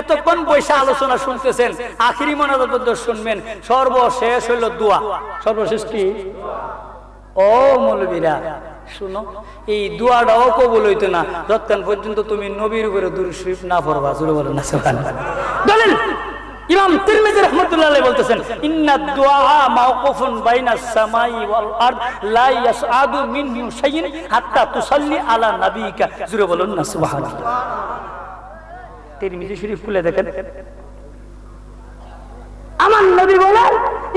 এতক্ষণ বৈশা আলোচনা শুনতেছেন, আখিরি মোনাজাত পর্যন্ত শুনবেন, সর্বশেষ হইল দোয়া। সর্বশেষ কি? ও মৌলবীরা শুনো, এই দোয়াটাও কবুল হইতো না যতক্ষণ পর্যন্ত তুমি নবীর উপরে দুরূদ শরীফ না পড়বা। জোরে বলেন না সুবহানাল্লাহ। দলিল ইমাম তিরমিজি রাহমাতুল্লাহ আলাইহি বলতেছেন, ইন্নাদ দুআ মাওকুফুন বাইনাস সামাই ওয়াল আরদ লা ইয়াসআদু মিনহু শাইইন হাত্তা তুসাল্লি আলা নাবিয়িকা। জোরে বলেন না সুবহানাল্লাহ। তিরমিজি শরীফ খুলে দেখেন, আমার নবী বলেন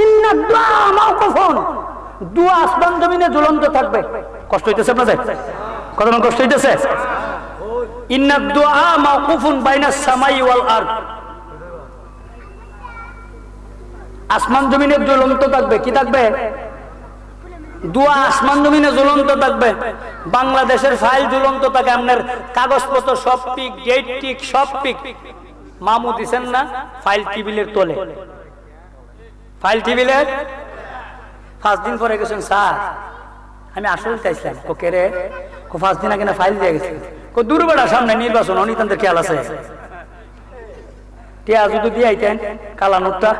ইন্নাদ দুআ মাওকুফুন, দোয়া আসমান জমিনে ঝুলন্ত থাকবে। কষ্ট হইতেছে আপনাদের? কত কষ্ট হইতেছে? ইন্নাদ দুআ মাওকুফুন বাইনাস সামাই ওয়াল আরদ, আসমান জমিনে ঝুলন্ত থাকবে। কি থাকবে? দোয়া আসমান জমিনে ঝুলন্ত থাকবে। বাংলাদেশের ফাইল ঝুলন্ত থাকে, আপনার কাগজপত্র সব টিক, ডেট টিক, সব টিক। মামু দিছেন না ফাইল টেবিলের তলে, ফাইল টেবিলের। 5 দিন পরে গেছেন, স্যার আমি আসলে চাইছিলাম। ওকে রে, 5 দিন আগে না ফাইল দিয়ে গেছে। দূরবেড়া সামনে নির্বাচন, অনিতান্তের খেয়াল আছে। টিয়া যদি দিয়ে আইতেন কালা নোটটা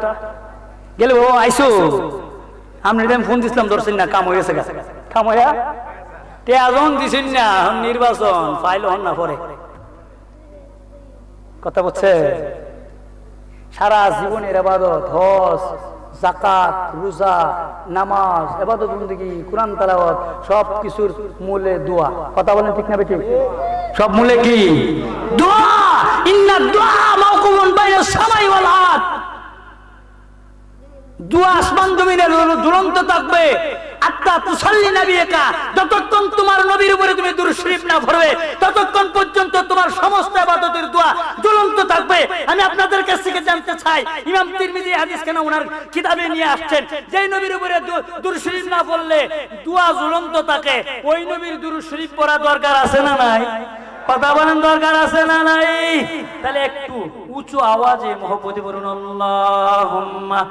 গেলে, ও আইসো আপনি ফোন দিছিলাম, ধরছেন না, কাম হয়েছে গেছে। কাম হইয়া টিয়া যখন দিছেন না, নির্বাচন ফাইল হন না পরে। কথা বলছে, সারা জীবনের ইবাদত, হজ, যাকাত, রোজা, নামাজ, ইবাদত বন্দেগী, কুরআন তেলাওয়াত, সব কিছুর মূলে দোয়া। কথা বলেন ঠিক না বেটি? সব মূলে কি? দোয়া। ইন্নাদ দুআ মাওকুফুন বাইনাস সামাই ওয়াল আরদ, দোয়া আসমান জমিনে ঝুলন্ত থাকবে। আত্তা তুসাল্লি নাবিয়িকা, যতক্ষণ তোমার নবীর উপরে তুমি দুরূদ শরীফ না পড়বে ততক্ষণ পর্যন্ত তোমার সমস্ত ইবাদতের দোয়া ঝুলন্ত থাকবে। আমি আপনাদের কাছ থেকে জানতে চাই, ইমাম তিরমিজি হাদিস কেন ওনার কিতাবে নিয়ে আসছেন, যেই নবীর উপরে দুরূদ শরীফ না পড়লে দোয়া ঝুলন্ত থাকে, ওই নবীর দুরূদ শরীফ পড়া দরকার আছে না নাই? কথা বলেন, দরকার আছে না নাই? তাহলে একটু উঁচু আওয়াজে মহব্বতে বলুন আল্লাহুম্মা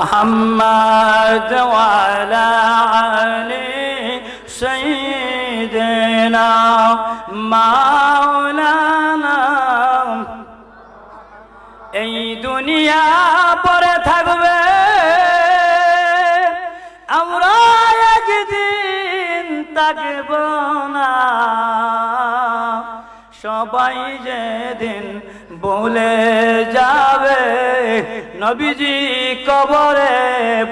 محمد وعلى علي سيدنا مولانا। এই দুনিয়া পরে থাকবে, আমরা একদিন থাকব না। সবাই যেদিন বলে যাবে, নবীজি কবরে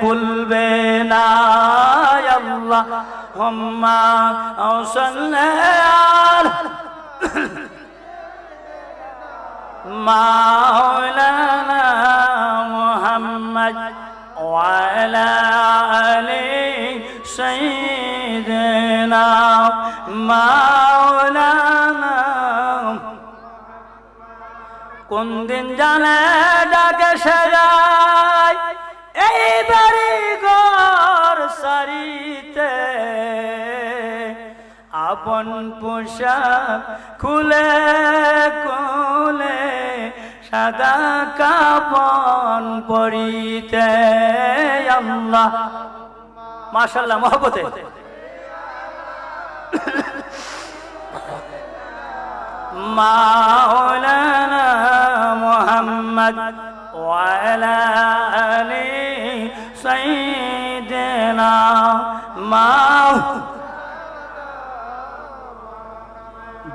ভুলবে না। আল্লাহুম্মা সাল্লি আলা মাওলানা মুহাম্মদ ওয়া আলা আলি সাইয়্যিদিনা মাওলানা। কোন দিন জানে ডাকে সাজাই এই বাড়ি ঘর সারিতে, আপন পোশাক খুলে খুলে সাদা কাপন পরিতে। আল্লাহ মাশাআল্লাহ, মহব্বতে মাওলানা মুহাম্মদ ওয়া আলা আলি সাইয়্যিদিনা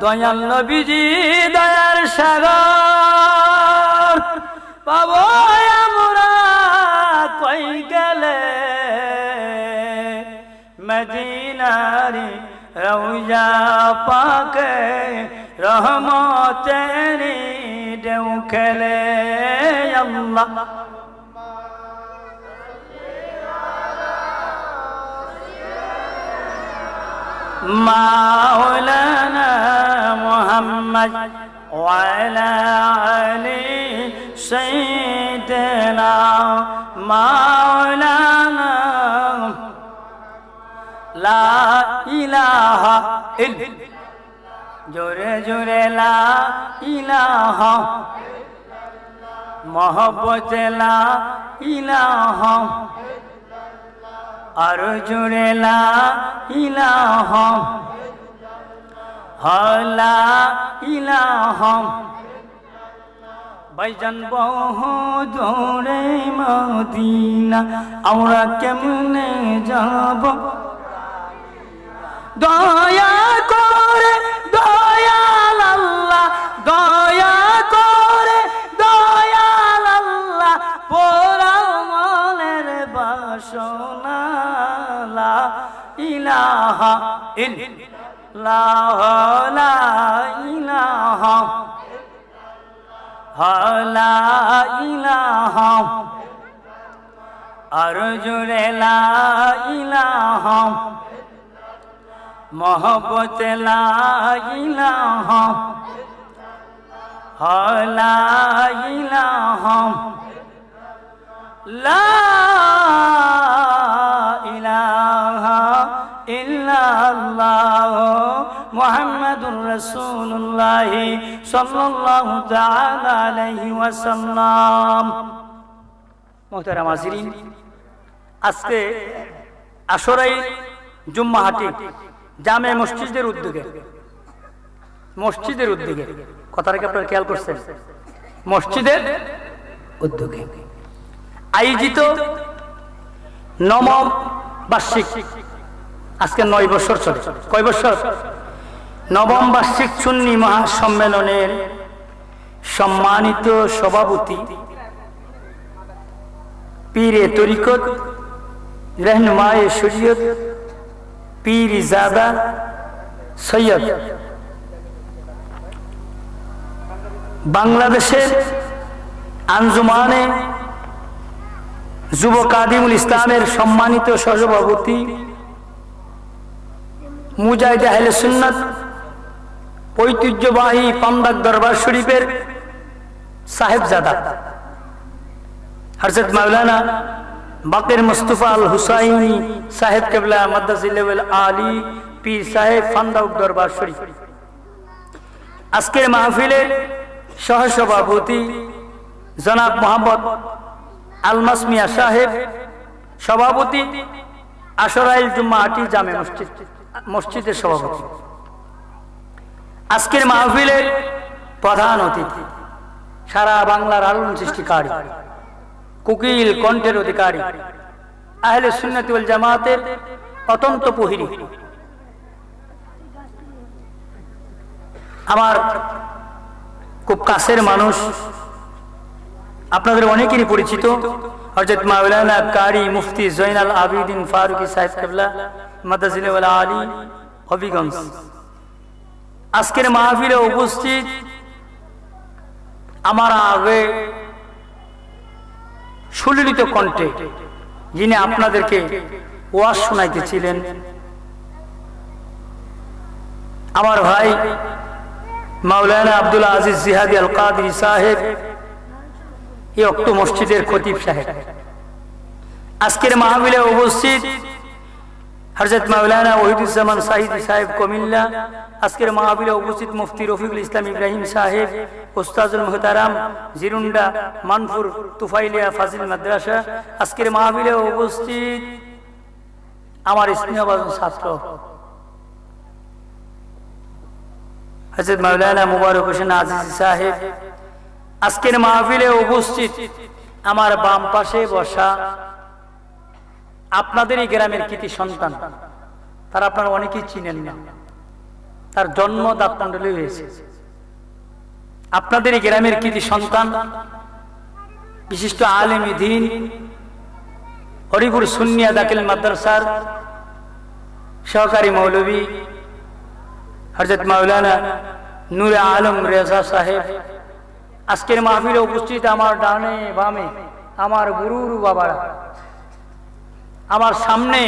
দয়াল নবীজি দয়ার সাগর পাবো আমরা কই গেলে, মদিনারি রওজা পাকে রহমতেরি ঢেউ খেলে। আল্লাহ মাওলানা মুহাম্মদ ওয়া আলা আলি সাইয়্যিদিনা মাওলানা। লা ইলাহা ইল্লাল্লাহ, জোরে জোরে লা ইলাহা, মহব্বতে লা ইলাহা, আর জোরে লা ইলাহা লা ইলাহা ভাইজান বহু দূরে মদিনা আমরা কেমনে যাব দয়া করে দয়াল আল্লাহ দয়া করে দয়াল আল্লাহ পোড়াও মনের বাসনা লা ইলাহা ইল্লাল্লাহ লা ইলাহা লা ইলাহা আর জোরে লা ইলাহা মোহব্বত লা ইলাহা লা ইলাহা লা ইলাহা ইল্লাল্লাহ মুহাম্মাদুর রাসূলুল্লাহ সাল্লাল্লাহু তাআলা আলাইহি ওয়াসাল্লাম। মুহতারাম হাজিরিন, আজকে আশুরাই জুম্মা হাটি জামে মসজিদের উদ্যোগে কথাটাকে আপনারা খেয়াল করছেন, মসজিদের উদ্যোগে আয়োজিত নবম বার্ষিক, আজকে 9 বছর চলে। কয় বছর? নবম বার্ষিক সুন্নি মহাসম্মেলনের সম্মানিত সভাপতি পীরে তরিকত रहनुमाए शरीयत पीर ज़ादा सैयद बांग्लादेशेर आंजुमाने যুব কাদিমুল ইসলামের সম্মানিত সহসভাপতি মুজাহিদ আহলে সুন্নাত ঐতিহ্যবাহী পামদাক দরবার শরীফের সাহেবজাদা হযরত মাওলানা বাকির মুস্তাফা আল হুসাইনি সাহেব কেবলা মাদ্দাজিল আলী পীর সাহেব পামদাক দরবার শরীফ আজকের মাহফিলের সহসভাপতি জনাব মোহাম্মদ আলমাস মিয়া সাহেব, সভাপতি আশুরাইল জুম্মা হাটি জামে মসজিদের সভাপতি। আজকের মাহফিলের প্রধান অতিথি সারা বাংলার আলোড়ন সৃষ্টিকারী, কোকিল কণ্ঠের অধিকারী, আহলে সুন্নাত ওয়াল জামাতের অত্যন্ত প্রহরী, আমার খুব কাছের মানুষ, আপনাদের অনেকেরই পরিচিত হযরত মাওলানা কারি মুফতি জয়নাল আবিদিন ফারুকি সাহেব কেবলা মাদ্দাজিল আলী হবিগঞ্জ। আজকের মাহফিলে উপস্থিত আমার আগে সুললিত কণ্ঠে যিনি আপনাদেরকে ওয়াজ শোনাইতেছিলেন আমার ভাই মাওলানা আব্দুল আজিজ জিহাদি আল কাদরি সাহেব, এই অক্ট মসজিদের খতিব সাহেব। আজকের মাহফিলে উপস্থিত হযরত মাওলানা ওহিদুজ্জামান সাইদি সাহেব কুমিল্লা। আজকের মাহফিলে উপস্থিত মুফতি রফিকুল ইসলাম ইব্রাহিম সাহেব, উস্তাজুল মুহতারাম জিরুন্ডা মানপুর তুফাইলিয়া ফাজিল মাদ্রাসা। আজকের মাহফিলে উপস্থিত আমার স্নেহভাজন ছাত্র হযরত মাওলানা মুবারক হোসেন আজিজি সাহেব। আজকের মাহফিলে উপস্থিত আমার বাম পাশে বসা আপনাদেরই গ্রামের কৃতি সন্তান, তারা আপনারা অনেকেই চিনেন না, তার জন্ম দাঁতমন্ডলে হয়েছে। আপনাদেরই গ্রামের কৃতি সন্তান, বিশিষ্ট আলেমী দ্বীন, হরিপুর সুন্নিয়া দাখিল মাদ্রাসার সহকারী মৌলভী হযরত মাওলানা নূরে আলম রেজা সাহেব। আজকের মাহফিলে উপস্থিত আমার ডানে বামে আমার গুরুর বাবারা, আমার সামনে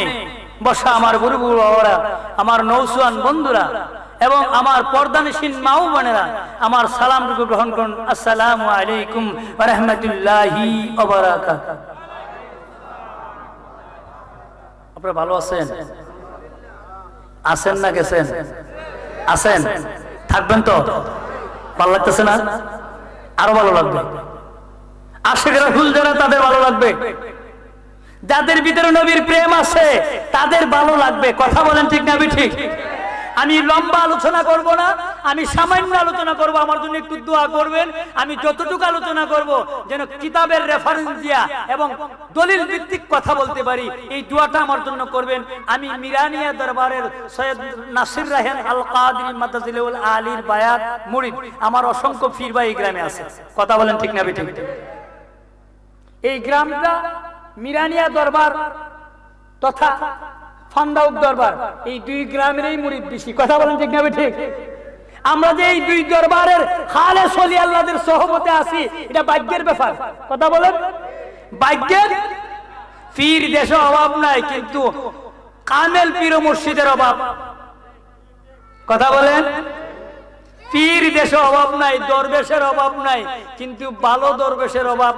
বসা আমার গুরু বাবারা, আমার নৌসওয়ান বন্ধুরা এবং আমার পর্দানশীন মা ও বোনেরা, আমার সালামটুকু গ্রহণ করুন। আসসালামু আলাইকুম ওয়া রাহমাতুল্লাহি ওয়া বারাকাতুহু। আপনারা ভালো আছেন? আছেন না গেছেন? আছেন? থাকবেন তো? ভালো লাগতেছে না? আরো ভালো লাগবে। আশিক রাসূল যারা তাদের ভালো লাগবে, যাদের ভিতরে নবীর প্রেম আছে তাদের ভালো লাগবে। কথা বলেন ঠিক না ঠিক? আমি লম্বা আলোচনা করব না, আমি সামান্য আলোচনা করব। আমার জন্য একটু দোয়া করবেন। আমি যতটুকু আলোচনা করব যেন কিতাবের রেফারেন্স দিয়া এবং দলিল ভিত্তিক কথা বলতে পারি, এই দোয়াটা আমার জন্য করবেন। আমি মিরানিয়া দরবারের সৈয়দ নাসির রায়হান আল কাদরি মাদাজিলুল আলীর বায়াত মুরিদ। আমার অসংখ্য পীর ভাই এই গ্রামে আছে। কথা বলেন ঠিক না ঠিক? এই গ্রামটা মিরানিয়া দরবার তথা ফান্দাউক দরবার, এই দুই গ্রামেরই মুরিদ বেশি। কথা বলেন ঠিক না ঠিক? আমরা যে এই দুই দরবারের খালেস ওলি আল্লাহদের সহবতে আছি, এটা ভাগ্যের ব্যাপার। কথা বলেন, ভাগ্যের। পীর দেশে অভাব নাই, কিন্তু কামেল পীর ও মুর্শিদের অভাব। কথা বলেন, পীর দেশে অভাব নাই, দরবেশের অভাব নাই, কিন্তু ভালো দরবেশের অভাব।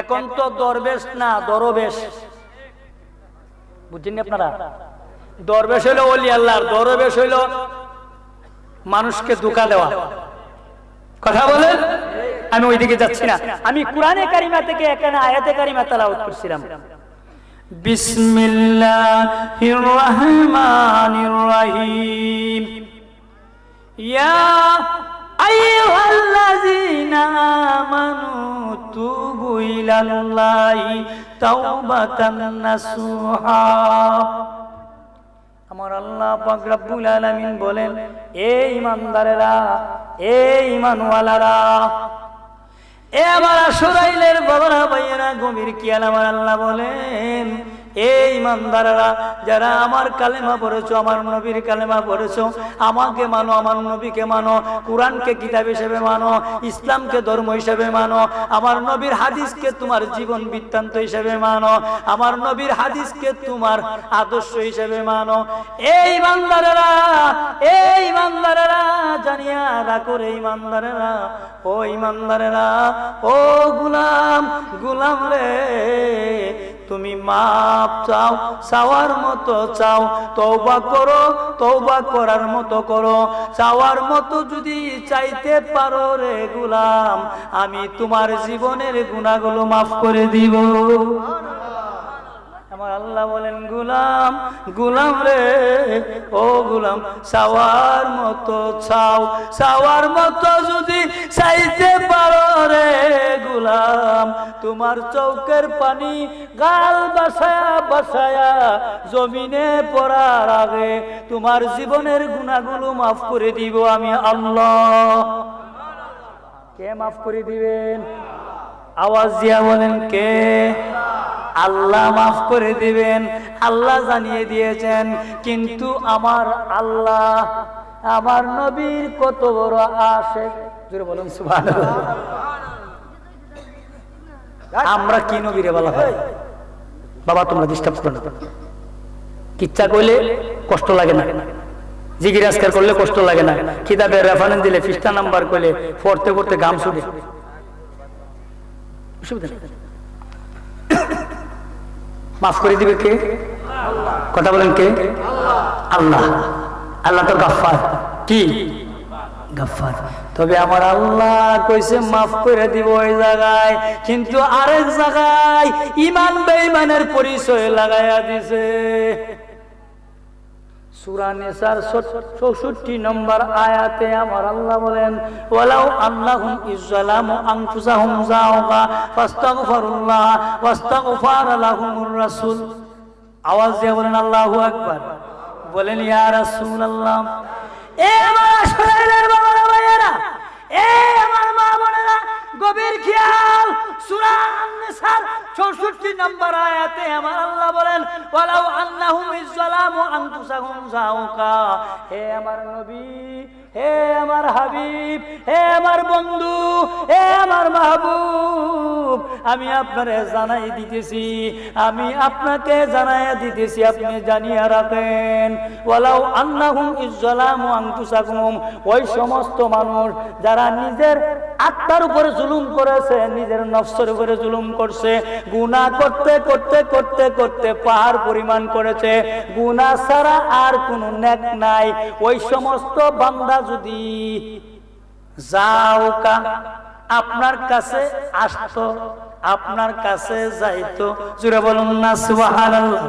এখন তো দরবেশ না, দরবেশ। বুঝছেন আপনারা? দরবেশ হইল ওলি আল্লাহর, দরবেশ হইল মানুষকে ধোঁকা দেওয়া। কথা বলেন, আমি ওইদিকে যাচ্ছি না। আমি কুরআনে কারিমা থেকে এখানে আয়াতে কারিমা তেলাওয়াত করছিলাম। বিসমিল্লাহির রহমানির রহিম। ইয়া আইয়ুহাল্লাযীনা আমানু তুবু ইলাল্লাহি তাওবাতান নাসুহা। আমার আল্লাহ পাক রব্বুল আলামিন বলেন, এ ঈমানদারেরা, এ ঈমানওয়ালারা, এ আমার আসরাইলের বাবারা ভাইয়েরা গভীর খেয়াল। আমার আল্লাহ বলেন, এ ঈমানদারেরা, যারা আমার কালেমা পড়েছো, আমার নবীর কালেমা পড়েছো, আমাকে মানো, আমার নবীকে মানো, কুরআনকে কিতাব হিসেবে মানো, ইসলামকে ধর্ম হিসেবে মানো, আমার নবীর হাদিসকে তোমার জীবন বৃত্তান্ত হিসেবে মানো, আমার নবীর হাদিসকে তোমার আদর্শ হিসেবে মানো। এই ঈমানদারেরা, এই ঈমানদারেরা, জানিয়া রাখো রে ঈমানদারেরা, ও ঈমানদারেরা, ও গোলাম, গোলাম রে, তুমি মাপ চাও, চাওয়ার মতো চাও, তওবা করো, তওবা করার মতো করো। চাওয়ার মতো যদি চাইতে পারো রে গোলাম, আমি তোমার জীবনের গুনাহগুলো মাফ করে দিব। আমার আল্লাহ বলেন, গোলাম, গোলাম রে, ও গোলাম, চাওয়ার মতো চাও, চাওয়ার মতো যদি চাইতে পারো রে গোলাম, তোমার চৌকের পানি গাল বাসায়া বাসায়া জমিনে পড়ার আগে তোমার জীবনের গুনাহগুলো মাফ করে দিব আমি আল্লাহ। কে মাফ করে দিবেন? আওয়াজ দিয়া বলেন, কে? আল্লাহ মাফ করে দিবেন। আল্লাহ জানিয়ে দিয়েছেন। কিন্তু আমার আল্লাহ, আমার নবীর কত বড় আশিক, জোরে বলুন সুবহানাল্লাহ। আমরা কি নবীরে বলা হয়? বাবা তোমরা ডিস্টার্ব করো না। কিচ্ছা কইলে কষ্ট লাগে না, জিজ্ঞাসা করলে কষ্ট লাগে না, কিতাবের রেফারেন্স দিলে পৃষ্ঠা নাম্বার কইলে পড়তে পড়তে গাম ছুটে। মাফ করে দিবে কে? কথা বলেন, কে? আল্লাহ। আল্লাহ তো গাফফার। কি? গাফফার। তবে আমার আল্লাহ কইছে মাফ করে দিব ওই জায়গায়, কিন্তু আরেক জায়গায় ঈমান বেঈমানের পরিচয় লাগায়া দিছে। সূরা নিসার 64 নম্বর আয়াতে আমার আল্লাহ বলেন, ওয়ালাউ আন্নাহুম ইজ্জালামু আনফুসাহুম যাওগা ফাস্তাগফিরুল্লাহ ওয়াস্তাগফারা লাহুমুর রাসূল। আওয়াজ দিয়ে বলেন আল্লাহু আকবার। বলেন ইয়া রাসূলুল্লাহ। এ আমার শরীরের বাবারা ভাইয়েরা, এ আমার মা বোনেরা, গভীর খেয়াল। সূরা আন-নিসার 64 নম্বর আয়াতে আমার আল্লাহ বলেন, ওয়ালাউ আন্নাহুম ইজ্জালামু আনফুসাহুম যাওকা। হে আমার নবী, হে আমার হাবিব, হে আমার বন্ধু, হে আমার মাহবুব, আমি আপনারে জানাই দিতেছি, আমি আপনাকে জানাইয়া দিতেছি, আপনি জানিয়া রাখেন। ওয়ালাউ আন্নাহুম ইজ্জালামু আনফুসাহুম, ওই সমস্ত মানুষ যারা নিজের আত্মার উপরে জুলুম করেছে, নিজের নফসের উপরে জুলুম করছে, গুনাহ করতে করতে করতে করতে পাহাড় পরিমাণ করেছে, গুনাহ ছাড়া আর কোনো নেক নাই, ওই সমস্ত বান্দা যদি যাওকা আপনার কাছে আসতো, আপনার কাছে যাইতো। জোরে বলুন না সুবহানাল্লাহ।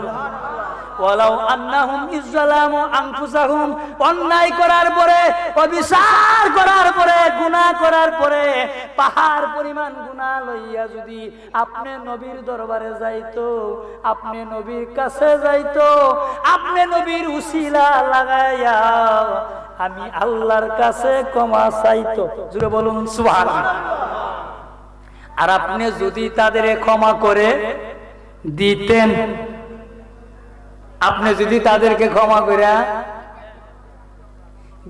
ওয়ালাউ আন্নাহুম ইযলামু আনফুসাহুম, অন্যায় করার পরে, অবিচার করার পরে, গুনাহ করার পরে, পাহাড় পরিমাণ গুনাহ লইয়া যদি আপনি নবীর দরবারে যাইতো, আপনি নবীর কাছে যাইতো, আপনি নবীর উসিলা লাগাইয়া আমি আল্লাহর কাছে ক্ষমা চাইতো। জোরে বলুন সুবহানাল্লাহ। আর আপনি যদি তাদের ক্ষমা করে দিতেন, আপনি যদি তাদেরকে ক্ষমা করে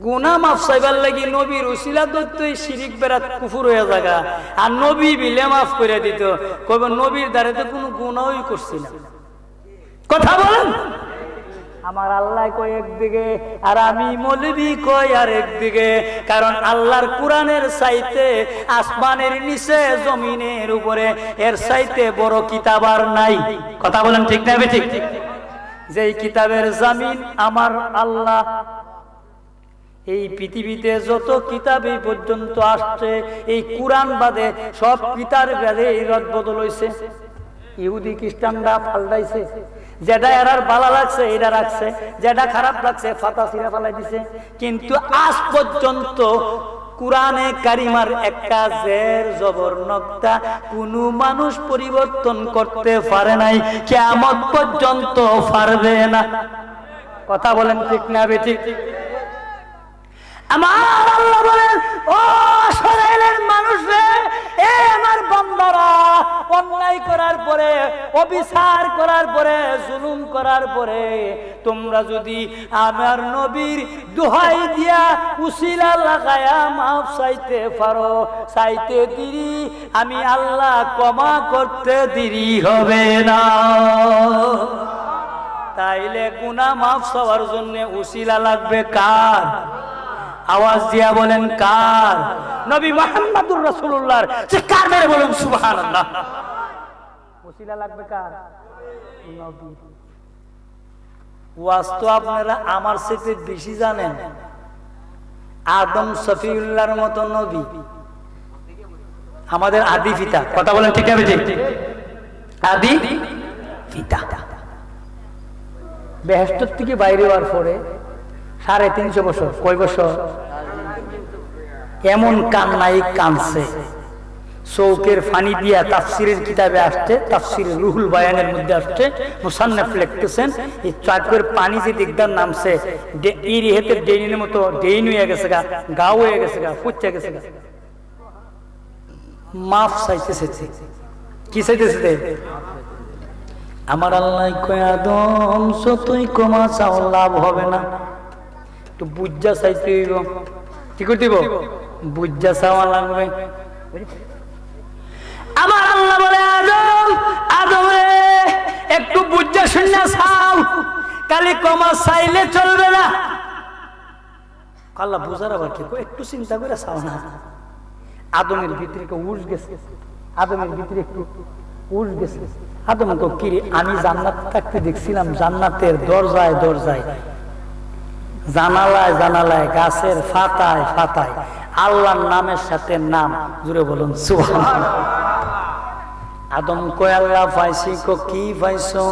গুনাহ মাফ চাইবার লাগি নবীর উসিলা দত্তই শিরিক বেরাত কুফর হয়ে যাগা, আর নবী বিলে মাফ করে দিত, কইব নবীর দ্বারে তো কোনো গুনাহই করছি না। কথা বলেন। আমার আল্লাহ কয় একদিকে, আর আমি মৌলবি কই আর একদিকে। কারণ আল্লাহর কোরআনের চাইতে আসমানের নিচে জমিনের উপরে এর চাইতে বড় কিতাব আর নাই। কথা বলেন ঠিক না ঠিক? যেই কিতাবের জামিন আমার আল্লাহ। এই পৃথিবীতে যত কিতাব এই পর্যন্ত আসছে, এই কোরআন বাদে সব কিতাবের বাদে এই রদ বদল হইছে। ইহুদি খ্রিস্টানরা পাল্টাইছে, যেটা এরার ভালো লাগছে এটা রাখছে, যেটা খারাপ লাগছে ফাতা ছিঁড়া ফালাই দিছে। কিন্তু আজ পর্যন্ত কুরআনে কারিমার একটা জের জবর নক্তা কোনো মানুষ পরিবর্তন করতে পারে নাই, কিয়ামত পর্যন্ত পারবে না। কথা বলেন ঠিক না ঠিক? আমার আল্লাহ বলেন, ও ইসরায়েলের মানুষরে, এ আমার বান্দারা, অন্যায় করার পরে, অবিচার করার পরে, জুলুম করার পরে তোমরা যদি আমার নবীর দোহাই দিয়া উসিলা লাগায়া মাফ চাইতে পারো, চাইতে দেরি আমি আল্লাহ ক্ষমা করতে দেরি হবে না। তাইলে গুনাহ মাফ চাওয়ার জন্য উসিলা লাগবে কার? আওয়াজ দিয়া বলেন কার? নবী মুহাম্মদুর রাসূলুল্লাহর। চিৎকার মেরে বলুন সুবহানাল্লাহ। ওসিলা লাগবে কার? নবী। ওয়াজ তো আপনারা আমার চেয়ে বেশি জানেন। আদম সফিউল্লাহর মতো নবী আমাদের আদি পিতা। কথা বলেন ঠিক আছে ঠিক? আদি পিতা। বেহেশত থেকে বাইরে হওয়ার পরে 350 বছর, কয় বছর? এমন কান্নাই কানছে, চৌকের ফানি দিয়া তাফসিরের কিতাবে আসছে, তাফসিরের রুহুল বায়ানের মধ্যে আসছে, মুসান্নিফ লিখতেছেন এই চৌকের পানি যে দিকদার নামছে, এই রেহেতের ডেইনের মতো ডেইন হয়ে গেছে গা, গাও হয়ে গেছে গা, ফুচে গেছে গা। মাফ চাইতেছে। কি চাইতেছে? আমার আল্লাহ কয়, আদম যতই ক্ষমা চাও লাভ হবে না, তো বুঝা চাইতে হইব। কি করতে হইব? বুঝা চাওয়া লাগবে। আমার আল্লাহ বলে, আদম, আদম রে, একটু বুঝা শুনে চাও, খালি ক্ষমা চাইলে চলবে না। আল্লাহ বুঝার আবার কি, একটু চিন্তা করে চাও না। আদমের ভিতরে উঠ গেছে, আদমের ভিতরে একটু উঠ গেছে। আদম তো কি রে, আমি জান্নাত থাকতে দেখছিলাম জান্নাতের দরজায় দরজায়, জানালায় জানালায়, গাছের ফাতায় ফাতায় আল্লাহর নামের সাথে নাম। জুড়ে বলুন সুবহানাল্লাহ। আদম কয়, আল্লাহ পাইছি। কি পাইছো?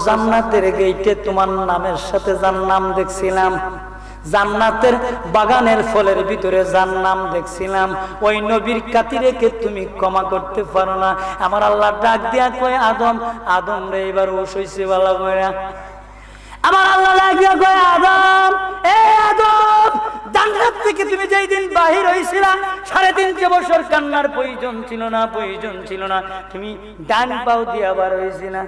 জান্নাতের গেইটে তোমার নামের সাথে যার নাম দেখছিলাম, জান্নাতের বাগানের ফলের ভিতরে যার নাম দেখছিলাম, ওই নবীর খাতিরেকে তুমি ক্ষমা করতে পারো না। আমার আল্লাহ ডাক দিয়া কয়, আদম, আদম রে, এবার ওস হইছে ভালো করে। আমার আল্লাহ লাগিয়া কয়, আদম, এ আদম, জান্নাত থেকে তুমি যেই দিন বাহির হইছিলা 350 বছর কান্নার প্রয়োজন ছিল না, প্রয়োজন ছিল না। তুমি ডান পাও দিয়া বার হইছিলা,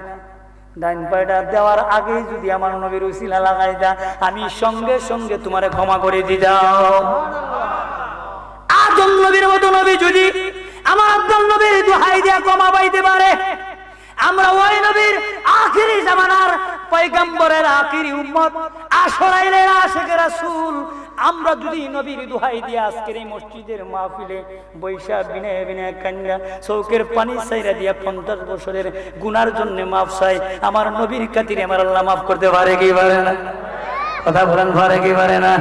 ডান পাটা দেওয়ার আগেই যদি আমার নবীর উসিলা লাগাই দা, আমি সঙ্গে সঙ্গে তোমারে ক্ষমা করে দিতাম। আদম নবীর মতো নবী যদি আমার আব্দুল নবীর দোহাই দিয়া ক্ষমা পাইতে পারে, আমরা ওই নবীর আখিরি জামানার পয়গম্বরের আখিরি উম্মত, আসরাইলের আশিকের রাসূল, আমরা যদি নবীর দোহাই দিয়ে আজকের এই মসজিদের মাহফিলে বৈশা বিনে বিনে কান্না চৌকের পানি চাইরা দিয়া 50 বছরের গুনার জন্য মাফ চাই, আমার নবীর খাতিরে আমার আল্লাহ মাফ করতে পারে কি পারে না? কথা বলেন, পারে কি পারে না?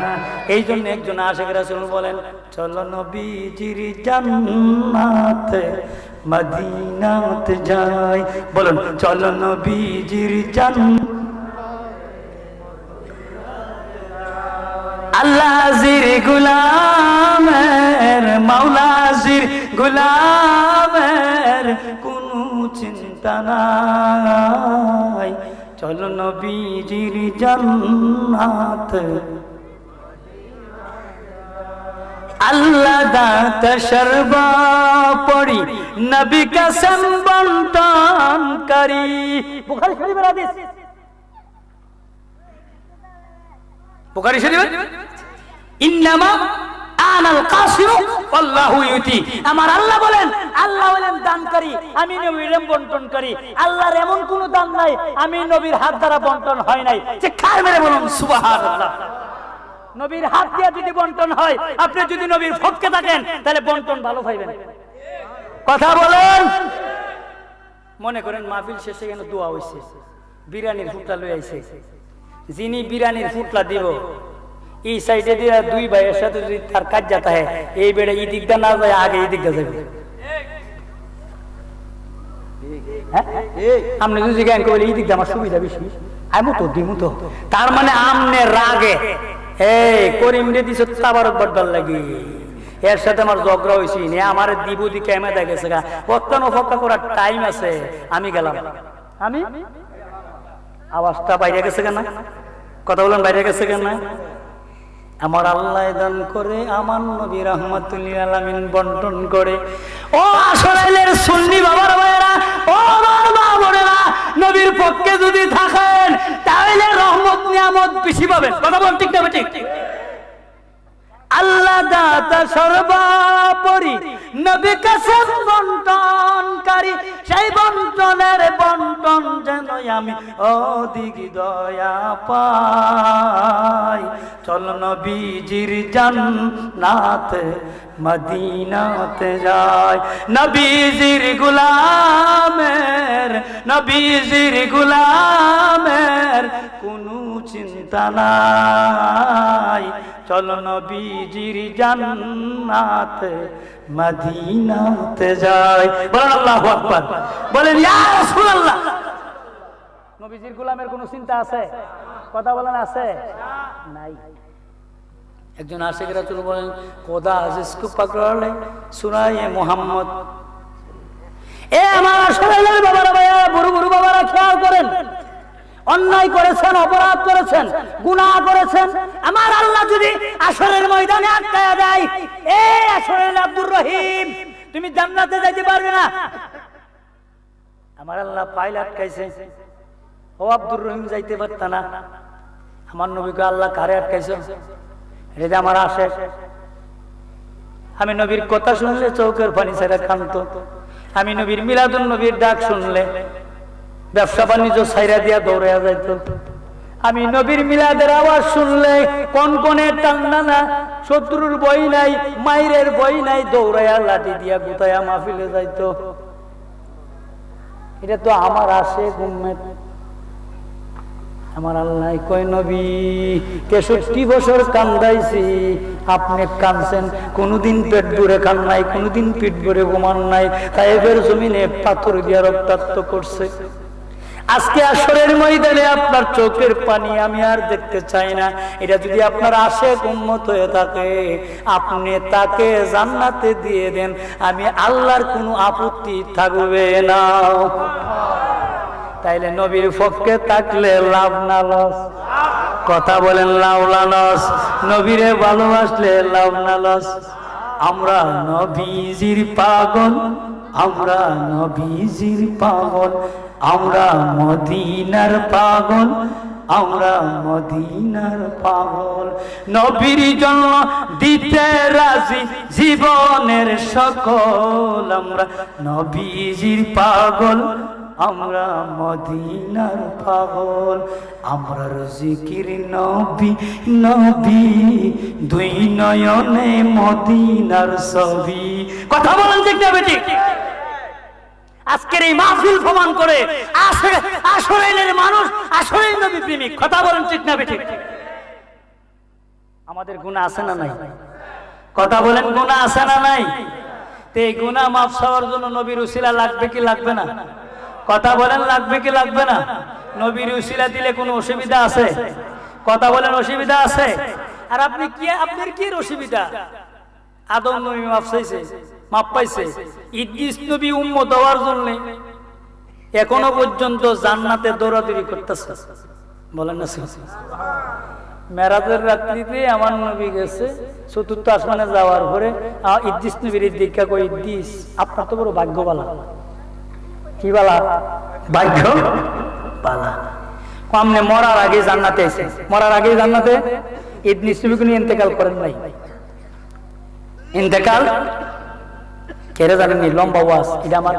এই জন্য একজন আশিক রাসূল বলেন, চলো নবীজির জান্নাতে মদিনাতে যাই। বলুন, চলো নবীজির জান্নাত। আল্লাহজির গোলামের, মাওলাজির গোলামের কোনো চিন্তা নাই, চলো নবীজির জান্নাত। আল্লাহ দাতা সর্বোপরি নবী কসম বন্টন করি। বুখারী শরীফের হাদিস, বুখারী শরীফের ইন্নামা আনাল কাসিম আল্লাহু ইউতি। আমার আল্লাহ বলেন, আল্লাহ হলেন দানকারী, আমি নবীর বন্টনকারী। আল্লাহর এমন কোন দান নাই আমি নবীর হাত দ্বারা বন্টন হয় নাই। যে কার মেরে বলুন সুবহানাল্লাহ। নবীর হাত দিয়ে যদি বন্টন হয়, আপনি যদি নবীর ফটকে থাকেন তাহলে বন্টন ভালো পাইবেন। কথা বলেন। মনে করেন মাহফিল শেষে কেন দোয়া হইছে, বিরিয়ানির ফুটলা লই আইছে, যিনি বিরিয়ানির ফুটলা দিব এই সাইডে দিয়ে দুই ভাইয়ের সাথে যদি তার কাজ যাতা হয়, এই বেড়ে এই দিকটা না যায় আগে এই দিকটা যাবে। আপনি যদি জ্ঞান করলে এই দিকটা আমার সুবিধা বেশি, আমি তো দিমু তো। তার মানে আমনে রাগে এই করিম রে দিছ তাবারক বড় লাগি, এর সাথে আমার ঝগড়া হইছি নে, আমার দিব দি ক্যামেরা গেছে গা, কতক্ষণ অপেক্ষা করার টাইম আছে, আমি গেলাম। আমি আওয়াজটা বাইরে গেছে কেন? কথা বলেন, বাইরে গেছে কেন? আমার আল্লাহ দান করে, আমার নবী রাহমাতুল লিল আলামিন বন্টন করে। ও আসরের সুন্নি বাবার ভাইরা, ও আমার মা বোনেরা, নবীর পক্ষে যদি থাকেন তাহলে রহমত নিয়ামত বেশি পাবেন। কথা বল, ঠিক না ঠিক? আল্লাহ দাতা সর্বোপরি নবী কসম বন্টনকারী, সেই বন্টনের বন্টন যেন আমি অধিক দয়া পাই। চল নবীজির জান্নাতে মদিনাতে যাই। নবীজির গোলামের, নবীজির গোলামের কোনো চিন্তা নাই, চলো নবীজির জান্নাতে মদিনাতে যাই। বলেন আল্লাহু আকবার, বলেন ইয়া রাসূলুল্লাহ। নবীজির গোলামের কোনো চিন্তা আছে? কথা বলেন, আছে? নাই। একজন আশিক রাসূল বলেন, খোদা আজিজকো পাকড়লে সুরায়ে মুহাম্মদ। এ আমার আসরের বাবারা, ভাইয়া, বুড়ো বুড়ো বাবারা, খেয়াল করেন। অন্যায় করেছেন, অপরাধ করেছেন, গুনাহ করেছেন, আমার আল্লাহ যদি আসরের ময়দানে আটকায়া দেয়, এ আসরের আব্দুর রহিম, তুমি জান্নাতে যাইতে পারবে না। আমার আল্লাহ পাইল আটকাইছে, ও আব্দুর রহিম যাইতে পারত না। আমার নবীকে আল্লাহ কারে আটকাইছে? এটা আমার আশে। আমি নবীর কথা শুনলে চৌকের পানি ছেড়ে কাঁদতো। আমি নবীর মিলাদুন নবীর ডাক শুনলে ব্যবসা বাণিজ্য ছাইরা দিয়া দৌড়াইয়া যাইত। আমি নবীর মিলাদের আওয়াজ শুনলে কনকনে টান্না না, শত্রুর বই নাই, মাইরের বই নাই, দৌড়াইয়া লাঠি দিয়া গুতাইয়া মাহফিলে যাইত। এটা তো আমার আশে উম্মত। আমার আল্লাহ কয়, নবী 63 বছর কান্দাইছি, আপনি কাঁদছেন, কোনদিন পেট ভরে খান নাই, কোনদিন পিঠ ভরে ঘুমান নাই, তাইফের জমিনে পাথর দিয়া রক্তাক্ত করছে। আজকে আসরের ময়দানে আপনার চোখের পানি আমি আর দেখতে চাই না। এটা যদি আপনার আশিক উম্মত হয়ে থাকে, আপনি তাকে জান্নাতে দিয়ে দেন, আমি আল্লাহর কোনো আপত্তি থাকবে না। তাইলে নবীর পক্ষে থাকলে লাভ না লস? কথা বলেন, লাভ না লস? নবীরে ভালোবাসলে লাভ না লস? আমরা নবীজির পাগল, আমরা নবীজির পাগল, আমরা মদিনার পাগল, আমরা মদিনার পাগল। নবীর জন্য দিতে রাজি জীবনের সকল, আমরা নবীজির পাগল, আমরা মদিনার পাগল। আমরা জিকির নবী নবী, দুই নয়নে মদিনার ছবি। কথা বলেন, ঠিক না বেটি? আজকের এই মাহফিল প্রমাণ করে আসরের মানুষ আসরের নবী প্রেমিক। কথা বলেন, ঠিক না বেটি? আমাদের গুনাহ আছে না নাই? কথা বলেন, গুনাহ আছে না নাই? তো এই গুনাহ মাফ হওয়ার জন্য নবীর উসিলা লাগবে কি লাগবে না? কথা বলেন, লাগবে কি লাগবে না? নবীর উসিলা দিলে কোনো অসুবিধা আছে? কথা বলেন, অসুবিধা আছে? আর আপনি কি, আপনার কি অসুবিধা? আদম নবী মাফ চাইছে, মাফ পাইছে, ইদ্রিস নবী উম্মত হওয়ার জন্য এখনো পর্যন্ত জান্নাতে দৌড়াদৌড়ি করতেছে। বলেন না? মেরাজের রাত্রিতে আমার নবী গেছে চতুর্থ আসমানে যাওয়ার পরে ইদ্রিস নবীর দীক্ষা কই, ইদ্রিস আপনার তো বড় ভাগ্য বালা। কি বালা? ভাগ্য বালা। আপনি মরার আগে জান্নাতে এসে, মরার আগে জান্নাতে ইদ্রিস নবী কোনো ইন্তেকাল করেন নাই। ইন্তেকাল কেড়ে জানেননি? লম্বা ওয়াজ, এটা আমার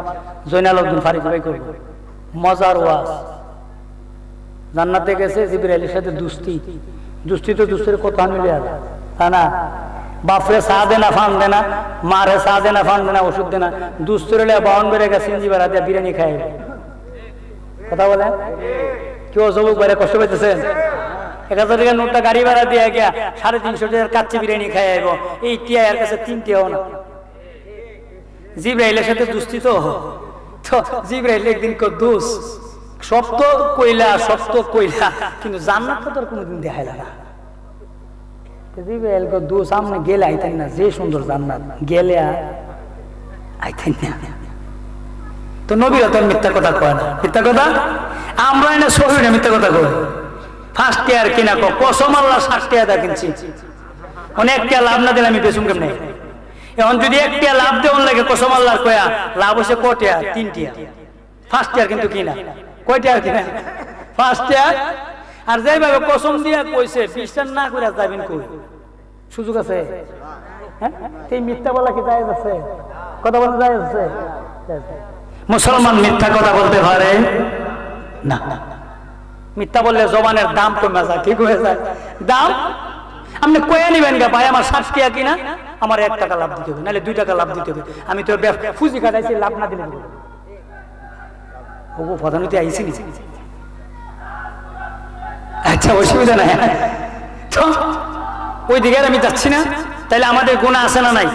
জয়নাল উদ্দিন ফারিক ভাই করবো, মজার ওয়াজ। জান্নাতে গেছে জিবরাইলের সাথে দুস্তি, দুস্তি তো দুস্তির কথা মিলে আর তা না। বাপরে চা দেনা ফান দেনা, মারে চা দেনা ফান দেনা, ওষুধ দেনা, দুস্তির বাউন বেড়ে গেছে সিঞ্জিবার দিয়ে বিরিয়ানি খায়। কথা বলে কেউ জবুক বাইরে কষ্ট পাইতেছেন? 1000 টাকা নোটটা গাড়ি ভাড়া দিয়ে গিয়া 350 টাকার কাচ্চি বিরিয়ানি খাই আইব, এই টিয়া এর কাছে 3 টিয়াও না। জিবরাইলের সাথে দুস্তি তো জিবরাইল একদিন দোষ সত্য কইলা, সত্য কইলা, কিন্তু জান্নাত তো তোর কোনোদিন দেখাইলা না। জিবরাইল দোষ সামনে গেলে আইতেন না, যে সুন্দর জান্নাত গেলে আইতেন না। তো নবীরা তো মিথ্যা কথা কয় না, মিথ্যা কথা আমরা এনে শহীদ মিথ্যা কথা কই। ফার্স্ট ইয়ার কিনা কসম আল্লাহ 60 টাকা কিনছি, অনেক টাকা লাভ না দিলে আমি বেচুম কেমনে? এখন যদি 1 টাকা লাভ দেওয়ার লাগে কসম আল্লাহর কয়া, লাভ হচ্ছে কটা? 3 টাকা। ফার্স্ট ইয়ার কিন্তু কিনা কয়টা কিনা? First year. আর যেভাবে কসম দিয়া কইছে বিশ্বাস না করে যাবেন কই? সুযোগ আছে? হ্যাঁ, এই মিথ্যা বলা কি জায়েজ আছে? কথা বলা জায়েজ আছে? মুসলমান মিথ্যা কথা বলতে পারে না। মিথ্যা বললে জবানের দাম কমে যায়, ঠিক হয়ে যায় দাম। আপনি কয়ে নিবেন গা, ভাই আমার 60 টাকা কিনা, আমার 1 টাকা লাভ দিতে হবে, নাহলে 2 টাকা লাভ দিতে হবে। আমি তো ফুজি কাটাইছি, লাভ না দিলে ও প্রধানমন্ত্রী আইসি নি। আচ্ছা, অসুবিধা নাই, ওই দিকে আমি যাচ্ছি না। তাহলে আমাদের গুনাহ আছে না নাই?